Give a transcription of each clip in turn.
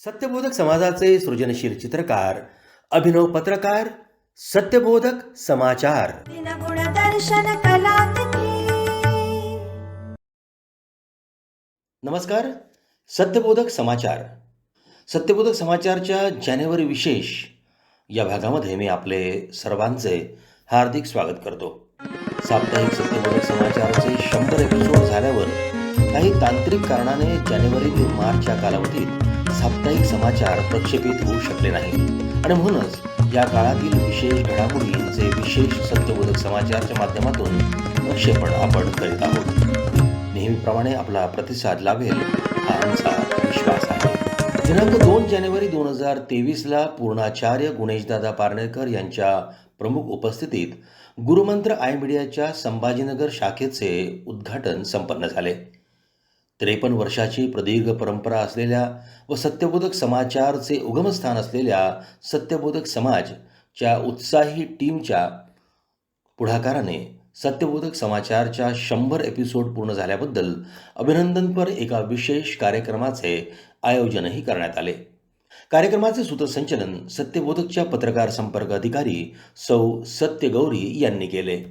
सत्यबोधक समाजाचे सृजनशील चित्रकार, अभिनव पत्रकार, सत्यबोधक समाचार. नमस्कार. सत्यबोधक समाचार. सत्यबोधक समाचारच्या जानेवारी विशेष या भागामध्ये मी आपले सर्वांचे हार्दिक स्वागत करतो. साप्ताहिक सत्यबोधक समाचारचे 100 एपिसोड झाल्यावर काही तांत्रिक कारणाने जानेवारी ते मार्च या कालावधीत साप्ताहिक समाचार प्रक्षेपित होऊ शकले नाही आणि म्हणूनच या काळातील विशेष घडामोडींचे विशेष सत्यबोधक समाचारच्या माध्यमातून प्रक्षेपण आपण करीत आहोत. नेहमीप्रमाणे आपला प्रतिसाद लाभेल हा आमचा विश्वास आहे. दिनांक 2 जानेवारी 2023ला पूर्णाचार्य गुणेशदादा पारनेकर यांच्या प्रमुख उपस्थितीत गुरुमंत्र आय मीडियाच्या संभाजीनगर शाखेचे उद्घाटन संपन्न झाले. 53 वर्षाची प्रदीर्घ परंपरा असलेल्या व सत्यबोधक समाचारचे उगमस्थान असलेल्या सत्यबोधक समाजच्या उत्साही टीमच्या पुढाकाराने सत्यबोधक समाचारच्या 100 एपिसोड पूर्ण झाल्याबद्दल अभिनंदनपर एका विशेष कार्यक्रमाचे आयोजनही करण्यात आले. कार्यक्रमाचे सूत्रसंचलन सत्यबोधकच्या पत्रकार संपर्क अधिकारी सौ सत्यगौरी यांनी केले.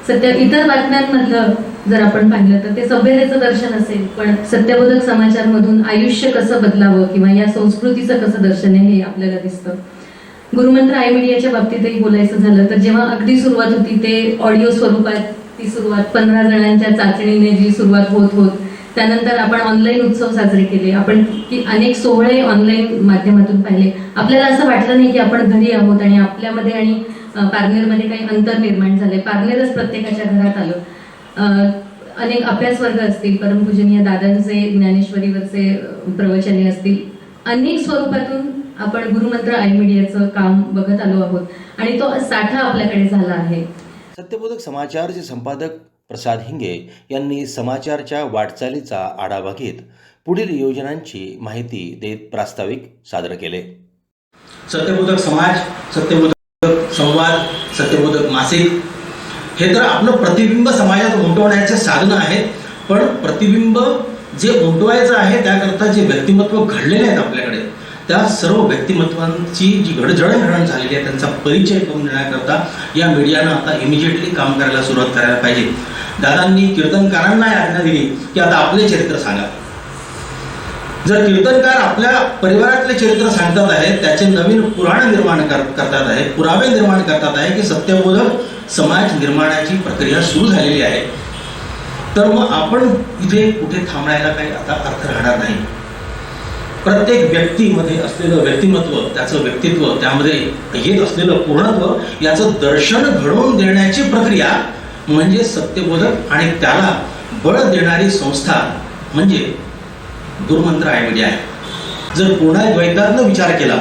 इतर बातम्यांमधलं जर आपण पाहिलं तर ते सभ्यतेचं दर्शन असेल, पण सत्यबोधक समाचारमधून आयुष्य कसं बदलावं किंवा या संस्कृतीचं कसं दर्शन आहे हे आपल्याला दिसतं. गुरुमंत्र आय मीडियाच्या बाबतीतही बोलायचं झालं तर जेव्हा अगदी सुरुवात होती ते ऑडिओ स्वरूपात ती सुरुवात 15 जणांच्या चाचणीने जी सुरुवात होत त्यानंतर आपण ऑनलाईन उत्सव साजरे केले. आपण अनेक सोहळे ऑनलाईन माध्यमातून पाहिले. आपल्याला असं वाटलं नाही की आपण घरी आहोत आणि आपल्यामध्ये आणि पारनेरमध्ये काही अंतर निर्माण झाले. पारनेरच प्रत्येकाच्या घरात आलं. अनेक अभ्यास वर्ग असतील, परमपूजनीय दादांचे ज्ञानेश्वरीवरचे प्रवचने असतील, अनेक स्वरूपातून आपण गुरुमंत्र आय मीडियाचं काम बघत आलो आहोत आणि तो साठा आपल्याकडे झाला आहे. सत्यबोधक समाचारचे संपादक प्रसाद हिंगे यांनी समाचारच्या वाटचालीचा आढावा घेत पुढील योजनांची माहिती देत प्रास्ताविक सादर केले. सत्यबोधक समाज, सत्यबोधक संवाद, सत्यबोधक मासिक हे तर आपलं प्रतिबिंब समाजात उमटवण्याचे साधन आहेत. पण प्रतिबिंब जे उमटवायचं आहे त्याकरता जे व्यक्तिमत्व घडलेले आहेत आपल्याकडे, त्या सर्व व्यक्तिमत्वांची जी घडण झालेली आहे त्यांचा परिचय करून देण्याकरता या मीडियानं आता इमिजिएटली काम करायला सुरुवात करायला पाहिजे. दादांनी कीर्तनकारांना आज्ञा दिली की आता आपले चरित्र सांगा. जर कीर्तनकार आपल्या परिवारातले चरित्र सांगतात आहेत, त्याचे नवीन पुराण निर्माण करतात आहे, पुरावे निर्माण करतात आहे की सत्यबोधक समाज निर्माणाची प्रक्रिया सुरू झालेली आहे, तर मग आपण इथे कुठे थांबण्याला काही आता अर्थ राहणार नाही. प्रत्येक व्यक्तीमध्ये असलेलं व्यक्तिमत्व, त्याचं व्यक्तित्व, त्यामध्ये येत असलेलं पूर्णत्व याचं दर्शन घडवून देण्याची प्रक्रिया म्हणजे सत्यबोधक आणि त्याला बळ देणारी संस्था म्हणजे गुरुमंत्र आय मीडिया आहे. जर पूर्णाद्वैतानं विचार केला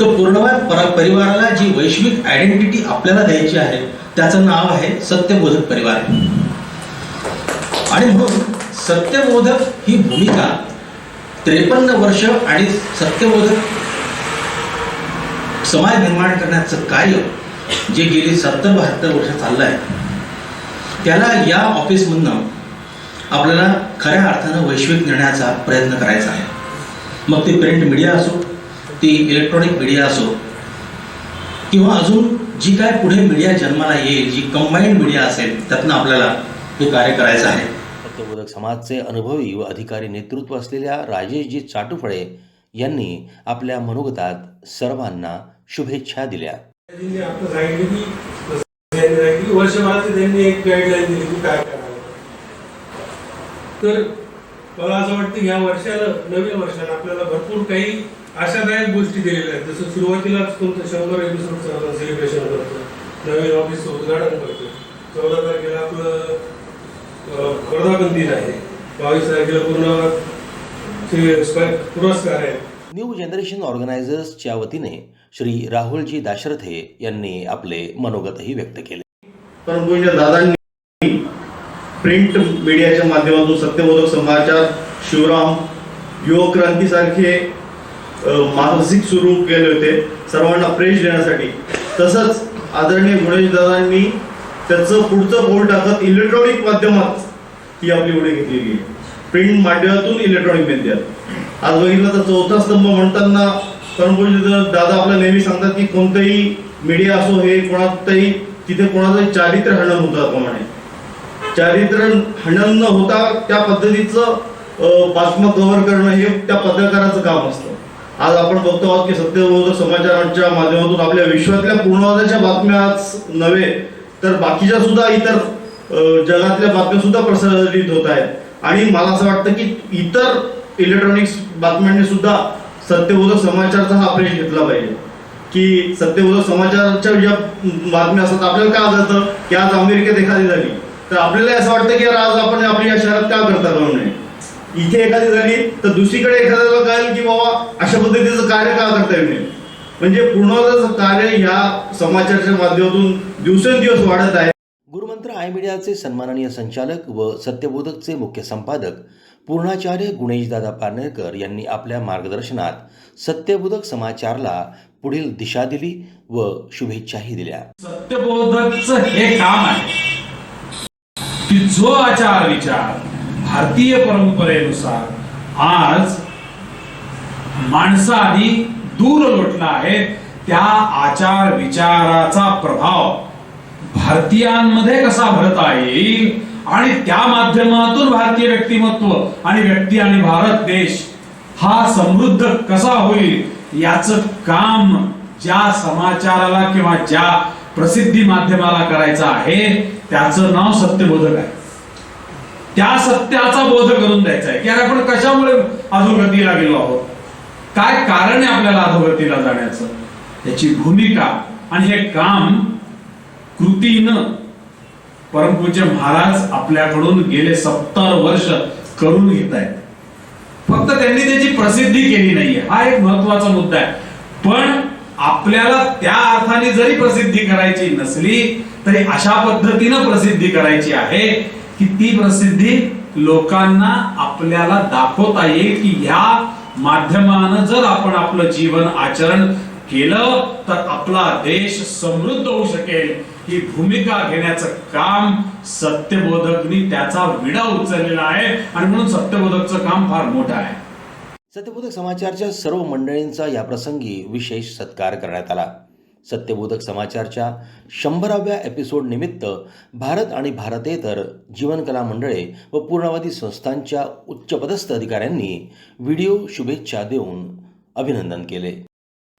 तर पूर्णवाद परिवाराला जी वैश्विक आयडेंटिटी आपल्याला द्यायची आहे त्याचं नाव आहे सत्यबोधक परिवार. आणि म्हणून सत्यबोधक ही भूमिका 53 वर्ष आणि सत्यबोधक समाज निर्माण करण्याचं कार्य जे गेली 70-72 वर्ष चाललं आहे त्याला या ऑफिसमधनं आपल्याला खऱ्या अर्थानं वैश्विक नेण्याचा प्रयत्न करायचा आहे. मग ती प्रिंट मीडिया असो, ती इलेक्ट्रॉनिक मीडिया असो, किंवा अजून जी काय पुढे मीडिया जन्माला येईल, जी कंबाईंड मीडिया असेल, त्यातनं आपल्याला हे कार्य करायचं आहे. सत्यबोधक समाजचे अनुभवी व अधिकारी नेतृत्व असलेल्या राजेशजी चाटुफळे यांनी आपल्या मनोगतात सर्वांना शुभेच्छा दिल्या. वर्षभरात त्यांनी एक गाईडलाईन दिली की काय करायला. तर मला असं वाटतं की ह्या वर्षाला, नवीन वर्षाला आपल्याला भरपूर काही आशादायक गोष्टी दिलेल्या आहेत. जसं सुरुवातीलाच तुमचं 100 एपिसोडचं आपण सेलिब्रेशन करतो, नवीन ऑफिसचं उद्घाटन करतो. 14 तारखेला आपलं वर्धापन दिन आहे, 22 तारखेला पूर्ण पुरस्कार आहे. न्यू जनरेशन ऑर्गनायझर्सच्या वतीने श्री राहुलजी दाशरथे यांनी आपले मनोगतही व्यक्त केले. परंतु दादांनी प्रिंट मीडियाच्या माध्यमातून सत्यबोधक समाचार, शिवराम, युवक क्रांतीसारखे मासिक सुरू केले होते सर्वांना प्रेश देण्यासाठी. तसंच आदरणीय गुणेश दादांनी त्याचं पुढचं पाऊल टाकत इलेक्ट्रॉनिक माध्यमात ही आपली पुढे घेतलेली आहे. प्रिंट माध्यमातून इलेक्ट्रॉनिक माध्यमात आज बघितलं तर चौथा स्तंभ म्हणताना परमपूज्य दादा आपल्याला नेहमी सांगतात की कोणतंही मीडिया असो हे कोणातही तिथे कोणाचंही चारित्र्य हनन होतं प्रमाणे चारित्र्य हनन न होता त्या पद्धतीचं बातम्या कव्हर करणं हे त्या पत्रकाराचं काम असतं. आज आपण बघतो आहोत की सत्यबोधक समाचारांच्या माध्यमातून आपल्या विश्वातल्या पूर्णवादाच्या बातम्याच नव्हे तर बाकीच्या सुद्धा इतर जगातल्या बातम्या सुद्धा प्रसारित होत आहेत आणि मला असं वाटतं की इतर इलेक्ट्रॉनिक्स बातम्यांनी सुद्धा सत्यबोधक समाचारचा हा अभ्यास घेतला पाहिजे की सत्यबोधक समाचाराच्या ज्या बातम्या असतात आपल्याला काय आढळतं की आज अमेरिकेत एखादी झाली तर आपल्याला असं वाटतं की आज आपण आपल्या या शहरात का करता करू नये. इथे एखादी झाली तर दुसरीकडे एखाद्याला कळेल की बाबा अशा पद्धतीचं कार्य का करता येऊ नये. म्हणजे पूर्णवादाचं कार्य ह्या समाचाराच्या माध्यमातून दिवसेंदिवस वाढत आहे. गुरुमंत्र आय मीडियाचे सन्माननीय संचालक व सत्यबोधकचे मुख्य संपादक पूर्णाचार्य गुणेशदादा पारनेरकर यांनी आपल्या मार्गदर्शनात सत्यबोधक समाचारला पुढील दिशा दिली व शुभेच्छाही दिल्या. सत्यबोधकचं हे काम आहे की जो आचार विचार भारतीय परंपरेनुसार आज माणसाने दूर लोटला आहे त्या आचार विचाराचा प्रभाव भारतीयांमध्ये कसा भरता येईल आणि त्या माध्यमातून भारतीय व्यक्तिमत्व आणि व्यक्ती आणि भारत देश हा समृद्ध कसा होईल याचं काम ज्या समाचाराला किंवा ज्या प्रसिद्धी माध्यमाला करायचं आहे त्याचं नाव सत्यबोधक आहे. त्या सत्याचा बोध करून द्यायचा आहे की अरे आपण कशामुळे अधोगतीला गेलो आहोत, काय कारण आहे आपल्याला अधोगतीला जाण्याचं, त्याची भूमिका आणि हे काम कृतीनं परमपूज्य महाराज आपल्याकडून गेले 70 वर्ष करून घेत आहेत. फक्त त्यांनी त्याची प्रसिद्धी केली नाहीये हा एक महत्वाचा मुद्दा आहे. पण आपल्याला त्या अर्थाने जरी प्रसिद्धी करायची नसली तरी अशा पद्धतीनं प्रसिद्धी करायची आहे की ती प्रसिद्धी लोकांना आपल्याला दाखवता येईल की ह्या माध्यमानं जर आपण आपलं जीवन आचरण केलं तर आपला देश समृद्ध होऊ शकेल. ही भूमिका घेण्याचं काम सत्यबोधकनी त्याचा विडा उचललेला आहे आणि म्हणून सत्यबोधकचं काम फार मोठं आहे. सत्यबोधक समाचारच्या सर्व मंडळींचा या प्रसंगी विशेष सत्कार करण्यात आला. सत्यबोधक समाचारच्या 100व्या एपिसोड निमित्त भारत आणि भारतेतर जीवनकला मंडळे व पूर्णवादी संस्थांच्या उच्चपदस्थ अधिकाऱ्यांनी व्हिडिओ शुभेच्छा देऊन अभिनंदन केले.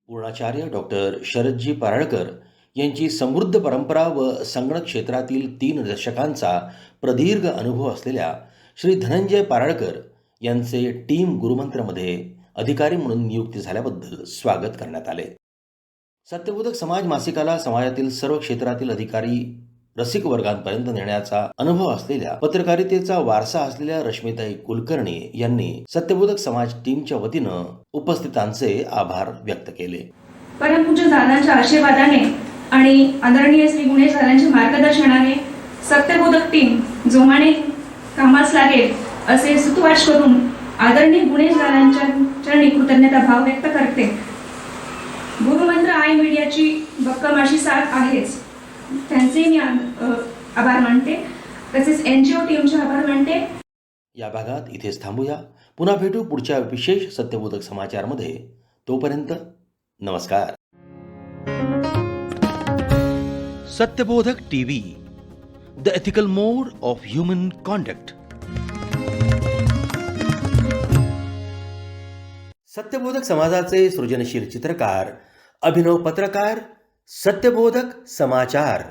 पूर्णाचार्य डॉक्टर शरदजी पारळकर यांची समृद्ध परंपरा व संगणक क्षेत्रातील 3 दशकांचा प्रदीर्घ अनुभव असलेल्या श्री धनंजय पारळकर यांचे टीम गुरुमंत्रमध्ये अधिकारी म्हणून नियुक्ती झाल्याबद्दल स्वागत करण्यात आले. सत्यबोधक समाज मासिकाला समाजातील सर्व क्षेत्रातील अधिकारी रसिक वर्गांपर्यंत नेण्याचा अनुभव असलेल्या पत्रकारितेचा वारसा असलेल्या रश्मिताई कुलकर्णी यांनी सत्यबोधक समाज टीमच्या वतीनं उपस्थितांचे आभार व्यक्त केले. परमपूज्य दादांच्या आशीर्वादाने आणि आदरणीय श्री गुणेश दादांच्या मार्गदर्शनाने सत्यबोधक टीम जोमाने कामास लागेल असे सुतवाच करून आदरणीय गुणेश दादांच्या चरणी कृतज्ञता भाव व्यक्त करते. गुरुमंत्र आय मीडियाची भक्कम अशी साथ आहेच, त्यांचे मी आभार मानते. तसेच NGO टीमचे आभार मानते. या भागात इथेच थांबूया. पुन्हा भेटू पुढच्या विशेष सत्यबोधक समाचारमध्ये. तोपर्यंत नमस्कार. Satyabodhak TV, the ethical mode of human conduct. Satyabodhak समाजाचे सृजनशील चित्रकार, अभिनव पत्रकार, सत्यबोधक समाचार.